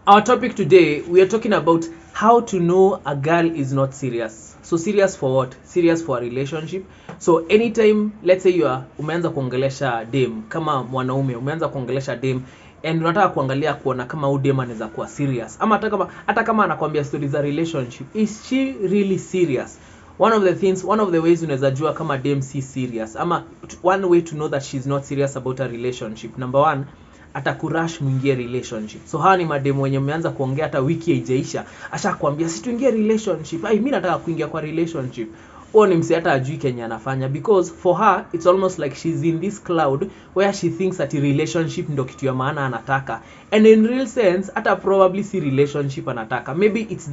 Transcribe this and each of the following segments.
Our topic today, we are talking about how to know a girl is not serious. So serious for what? Serious for a relationship. So anytime, let's say you are umeanza kuongelesha dem kama mwanaume, umeanza kuongelesha dem and unataka kuangalia kuona kama huyu dem anaweza kuwa serious. Ama hata kama anakuambia stories za relationship, is she really serious? One of the ways unaweza jua kama dem si serious. Ama one way to know that she's not serious about a relationship. Number one, atakurash mwingie relationship. So hawa ni mademu wenye mmeanza kuongea hata wiki haijaisha, ashakwambia si tuingie relationship. Mimi nataka kuingia kwa relationship. Huo ni msi hata ajui Kenya anafanya, because for her it's almost like she's in this cloud where she thinks that relationship ndo kitu ya maana anataka, and in real sense hata probably si relationship anataka. Maybe it's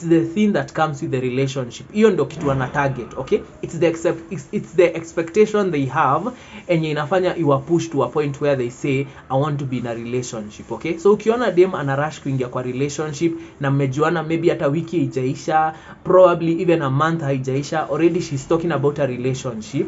the thing that comes with the relationship. Hiyo ndo kitu ana target, okay? It's the expectation they have enye inafanya iwa push to a point where they say I want to be in a relationship, okay? So ukiona dem ana rush kuingia kwa relationship na mmejuana maybe hata wiki haijaisha, probably even a month haijaisha, already she's talking about a relationship,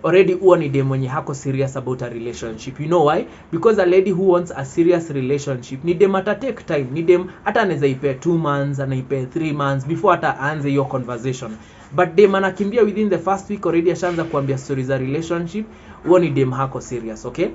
already huo ni dem mwenye hako serious about a relationship. You know why? Because a lady who wants a serious relationship ni dem ata take time, ni dem hata anaweza ipe 2 months, anaipe 3 months before hata aanze hiyo conversation. But dem anakimbia within the first week already ashaanza kuambia stories za relationship. Huo ni dem hako serious, okay?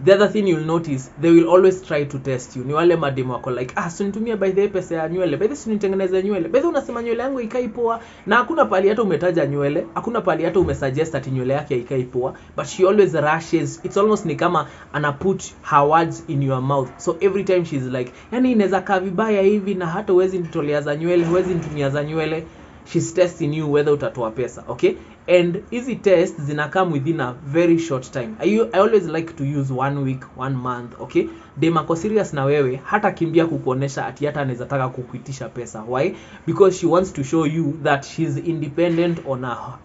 The other thing you'll notice, they will always try to test you. Ni wale mademu wako like, sunitumia by the pesa ya nywele, by the sunitengeneza nywele, by the unasema nywele yangu ikai poa, na hakuna pali hata umetaja nywele, hakuna pali hata umesuggest ati nywele yake ikai poa, but she always rushes. It's almost ni kama ana put her words in your mouth. So every time she's like, yani inaweza kaa vibaya hivi na hata huwezi nitolea za nywele, huwezi nitumia za nywele. She's testing you whether utatoa pesa, okay? And easy tests zina come within a very short time. I always like to use 1 week, 1 month, okay? Dem ako serious na wewe, hata kimbia kukuonesha ati hata anaweza taka kukuitisha pesa. Why? Because she wants to show you that she's independent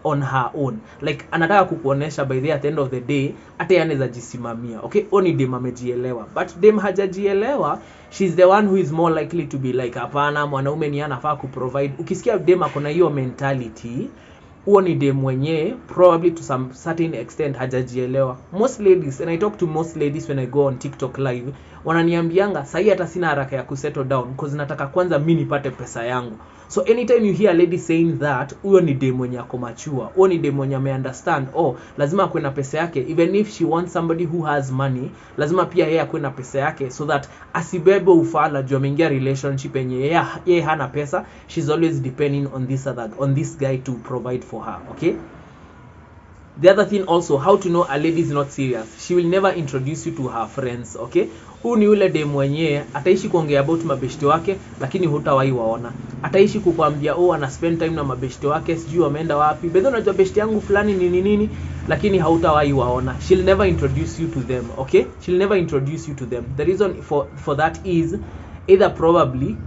on her own. Like anataka kukuonesha by the at the end of the day hata yeye anaweza jisimamia, okay? Oni dem amejielewa. But dem hajajielewa, she's the one who is more likely to be like, hapana, mwanaume ni anafaa kuprovide. Ukisikia dem akona hiyo mentality, huo ni dem mwenye probably to some certain extent hajajielewa. Most ladies, and I talk to most ladies when I go on TikTok live, wananiambianga sahi hata sina haraka ya kusettle down because nataka kwanza mimi nipate pesa yangu. So anytime you hear a lady saying that, huyo ni dem mwenye ako mature. Huyo ni dem mwenye ameunderstand, lazima akwe na pesa yake. Even if she wants somebody who has money, lazima pia yeye akwe na pesa yake, so that asibebe ufala juu ameingia relationship yenye yeye hana pesa. She's always depending on this guy to provide for her, okay? The other thing also, how to know a lady is not serious. She will never introduce you to her friends, okay? Huu ni ule dem mwenye ataishi kuongea about mabeshte wake lakini hutawahi waona. Ataishi kukwambia ana spend time na mabeshte wake, sijui wameenda wapi. Bedho unajua beshte yangu fulani nini lakini hautawahi waona. She'll never introduce you to them, okay? She'll never introduce you to them. The reason for that is either probably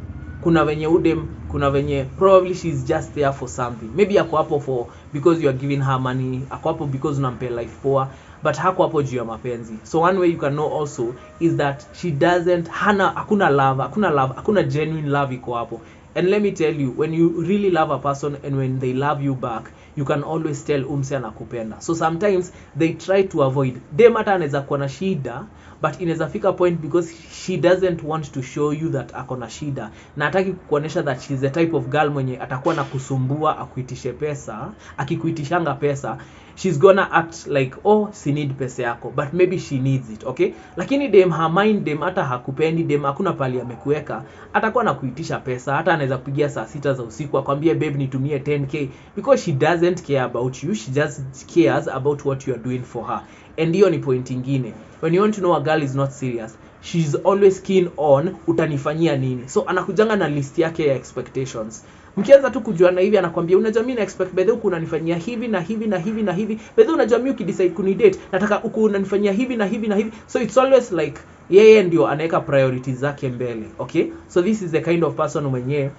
kuna venye probably she's just there for something. Maybe ako hapo because you are giving her money, ako hapo because unampe life poa, but hako hapo juu ya mapenzi. So one way you can know also is that she doesn't hakuna genuine love iko hapo. And let me tell you, when you really love a person and when they love you back, you can always tell umse anakupenda. So sometimes they try to avoid. Dem hata anaweza kuwa na shida, but inaweza fika point because she doesn't want to show you that ako na shida, na hataki kukuonesha that she's the type of girl mwenye atakuwa na kusumbua akuitishe pesa. Akikuitishanga pesa, she's gonna act like she need pesa yako, but maybe she needs it, okay? Lakini dem her mind, dem hata hakupendi, dem hakuna pali amekuweka, atakuwa na kuitisha pesa. Hata anaweza kupigia saa 6 za usiku akwambie babe nitumie 10k, because she doesn't care about you, she just cares about what you are doing for her. And hiyo ni point ingine. When you want to know a girl is not serious, she's always keen on utanifanyia nini. So anakujanga na list yake ya expectations. Mkianza tu kujuana hivi anakuambia unajua mimi na expect by the way unanifanyia hivi na hivi na hivi na hivi. By the way unajua mimi ukidecide kunidate nataka unanifanyia hivi na hivi na hivi. So it's always like yeye ndio anaweka priorities zake mbele, okay? So this is the kind of person mwenye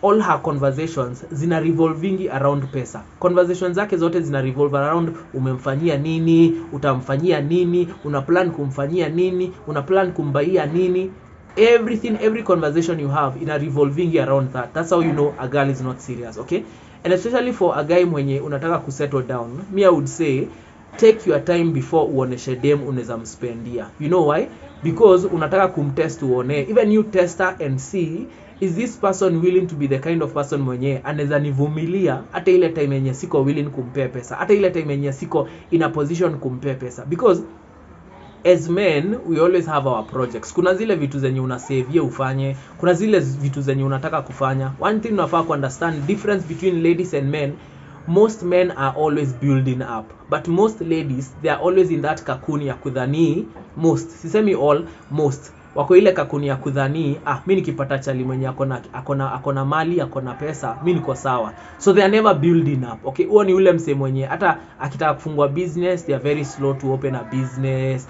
all her conversations zina revolving around pesa. Conversations zake zote zina revolve around umemfanyia nini, utamfanyia nini, una plan kumfanyia nini, una plan kumbaia nini. Every conversation you have in a revolving around that. That's how you know a girl is not serious, okay? And especially for a guy mwenye unataka kusettle down, me I would say take your time before uoneshe dem unaweza mspendia. You know why? because unataka kumtest uone. Even you test her and see, is this person willing to be the kind of person mwenye anaweza nivumilia hata ile time yenye siko willing kumpea pesa, hata ile time yenye siko in a position kumpea pesa. Because as men we always have our projects. Kuna zile vitu zenye unasavia ufanye, kuna zile vitu zenye unataka kufanya. One thing unafaa ku understand difference between ladies and men. Most men are always building up, but most ladies, they are always in that kakuni ya kudhani. Most, sisemi all, most wako ile kakuni ya kudhani, mimi nikipata chali mwenye akona mali, akona pesa, mimi niko sawa. So they are never building up. Okay, huo ni ule msemo mwenye hata akitaka kufungua business, they are very slow to open a business.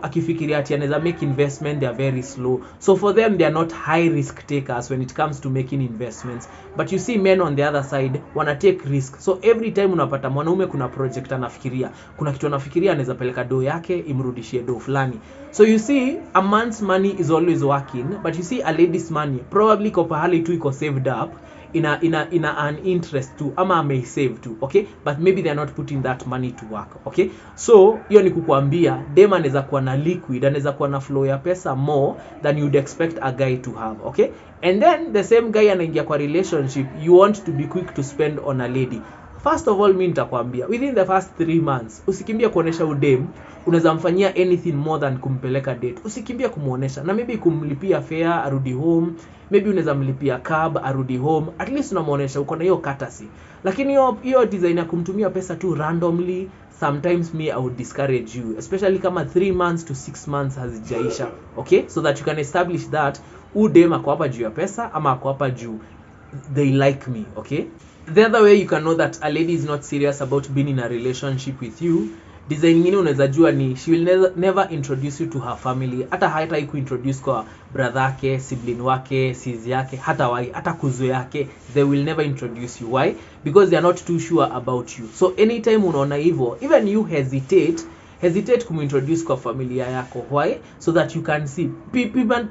Akifikiria ati anaweza make investment, they are very slow. So for them, they are not high risk takers when it comes to making investments. But you see men on the other side wanna take risk. So every time unapata mwanaume kuna project anafikiria, kuna kitu anafikiria anaweza peleka do yake imrudishie do fulani. So you see a man's money is always working, but you see a lady's money probably kwa pahali tu iko saved up in an interest too, ama may save too, okay, but maybe they are not putting that money to work. Okay, so hiyo ni kukuambia dem anaweza kuwa na liquid, anaweza kuwa na flow ya pesa more than you'd expect a guy to have. Okay, and then the same guy anaingia kwa relationship, you want to be quick to spend on a lady. First of all, mimi nitakwambia within the first 3 months usikimbia kuonesha udem unaweza mfanyia anything more than kumpeleka date. Usikimbia kumuonesha, na maybe kumlipia fare arudi home, maybe unaweza mlipia cab arudi home, at least unamuonesha uko na hiyo courtesy. Lakini hiyo design ya kumtumia pesa tu randomly, sometimes me I would discourage you, especially kama 3 months to 6 months hazijaisha. Okay, so that you can establish that udem ako hapa juu ya pesa ama ako hapa juu they like me. Okay, the other way you can know that a lady is not serious about being in a relationship with you, design nyingine unaweza jua ni she will never introduce you to her family. Hata haita kuintroduce kwa brother yake, sibling wake, sis yake, hata kuzo yake, they will never introduce you. Why? Because they are not too sure about you. So anytime unaona hivyo, even you hesitate kumintroduce kwa familia yako. Why? So that you can see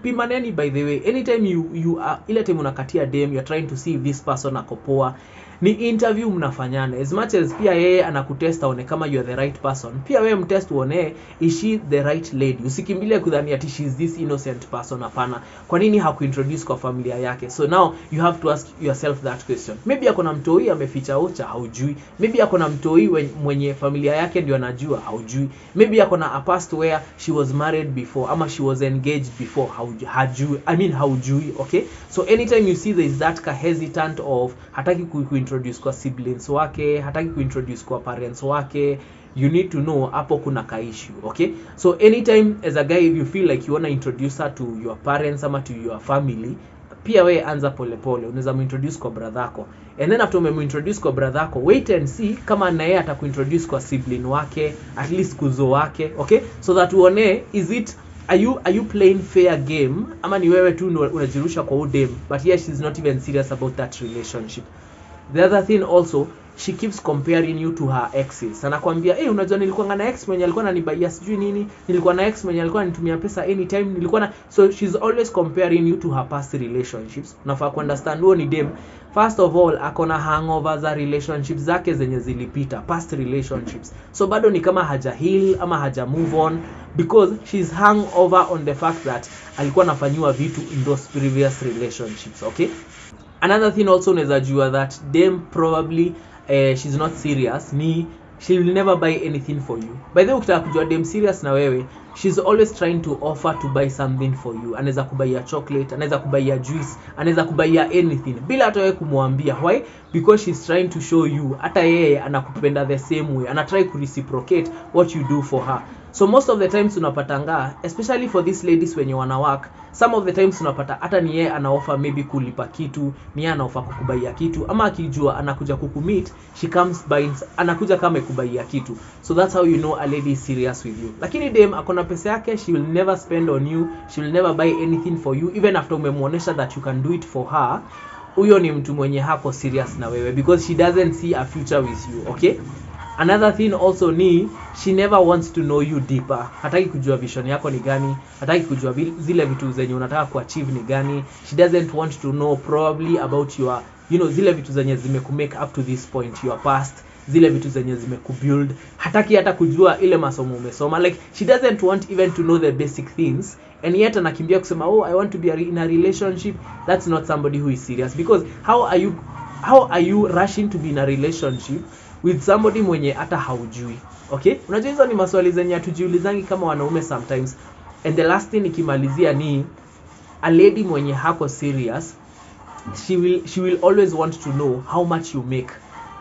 pimaneni. By the way, anytime you are ile time unakatia dem, you are trying to see if this person akopoa, ni interview mnafanyana. As much as pia yeye anakutest aone kama you are the right person, pia wewe mtest uone is she the right lady. Usikimbilie kudhani ati she is this innocent person. Hapana, kwa nini hakuintroduce kwa familia yake? So now you have to ask yourself that question. Maybe akona mtoi ameficha ocha, haujui. Maybe akona mtoi mwenye familia yake ndio anajua, haujui. Maybe akona a past where she was married before ama she was engaged before, haujui. Okay, so anytime you see there is that hesitant of hataki kuintroduce kwa siblings wake, hataki kuintroduce kwa parents wake, you need to know hapo kuna ka issue. Okay, so anytime as a guy if you feel like you want to introduce her to your parents ama to your family, pia we anza pole, unaweza muintroduce kwa brother yako, and then after umeintroduce kwa brother yako, wait and see kama na yeye atakuintroduce kwa sibling wake, at least kuzo wake. Okay, so that uone are you playing fair game ama ni wewe tu unajirusha kwa udem, but yes, she's not even serious about that relationship. The other thing also, she keeps comparing you to her exes. Anakuambia, unajua nilikuwa na ex mwenye alikuwa ananibaia sijui nini, nilikuwa na ex mwenye alikuwa ananitumia pesa anytime, so she's always comparing you to her past relationships. Unafaa ku understand huo ni dem. First of all, akona hangover za relationships zake zenye zilipita, past relationships. So bado ni kama haja heal ama haja move on, because she's hangover on the fact that alikuwa anafanywa vitu in those previous relationships. Okay, another thing also unaweza jua that dem probably she's not serious ni she will never buy anything for you. By the way, ukitaka kujua dem serious na wewe, she's always trying to offer to buy something for you. Anaweza kubaia chocolate, anaweza kubaia juice, anaweza kubaia anything bila hata wewe kumwambia. Why? Because she's trying to show you hata yeye anakupenda the same way, ana try to reciprocate what you do for her. So most of the times unapatanga, especially for these ladies when you wanna work, some of the times unapata hata ni yeye ana offer maybe kulipa kitu, ni yeye ana offer kukubaia kitu, ama akijua anakuja kukumit, she comes by anakuja kama kubaia kitu. So that's how you know a lady is serious with you. Lakini dem akona pesa yake, she will never spend on you, she will never buy anything for you even after umemuonesha that you can do it for her. Huyo ni mtu mwenye hako serious na wewe, because she doesn't see a future with you. Okay, another thing also ni she never wants to know you deeper. Hataki kujua vision yako ni gani, hataki kujua zile vitu zenye unataka kuachieve ni gani. She doesn't want to know probably about your zile vitu zenye zimekumake up to this point, your past, zile vitu zenye zimekubuild, hataki hata kujua ile masomo umesoma, like she doesn't want even to know the basic things, and yet anakimbia kusema oh I want to be in a relationship. That's not somebody who is serious, because how are you rushing to be in a relationship with somebody mwenye hata haujui? Okay, unajua hizo ni maswali zenye hatujiulizangi kama wanaume sometimes. And the last thing nikimalizia ni a lady mwenye hako serious, she will always want to know how much you make.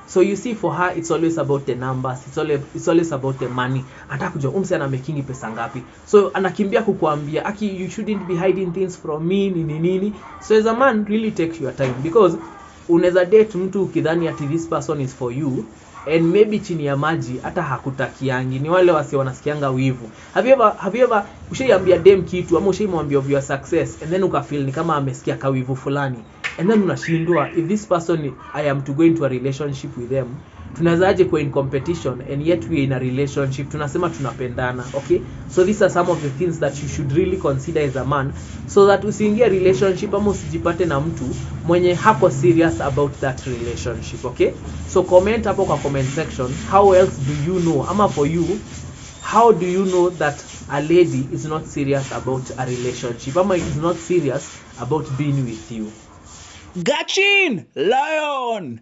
So you see, for her it's always about the numbers, it's always about the money. Anataka kujua umse ana making pesa ngapi, so anakimbia kukuambia aki you shouldn't be hiding things from me nini. So as a man, really take your time, because unaweza date mtu ukidhani ati this person is for you, and maybe chini ya maji hata hakutakiangi. Ni wale wasi wanasikianga wivu. Have you ever ushaiambia dem kitu ama ushaimwambia of your success, and then ukafeel ni kama amesikia kawivu fulani, and then unashindwa, if this person I am to go into a relationship with them, tunazaje kwa in competition and yet we are in a relationship, tunasema tunapendana. Okay, so these are some of the things that you should really consider as a man, so that usiingie relationship ama usijipate na mtu mwenye hako serious about that relationship. Okay, so comment hapo kwa comment section, how else do you know, ama for you, how do you know that a lady is not serious about a relationship, ama is not serious about being with you? Gachin Lion!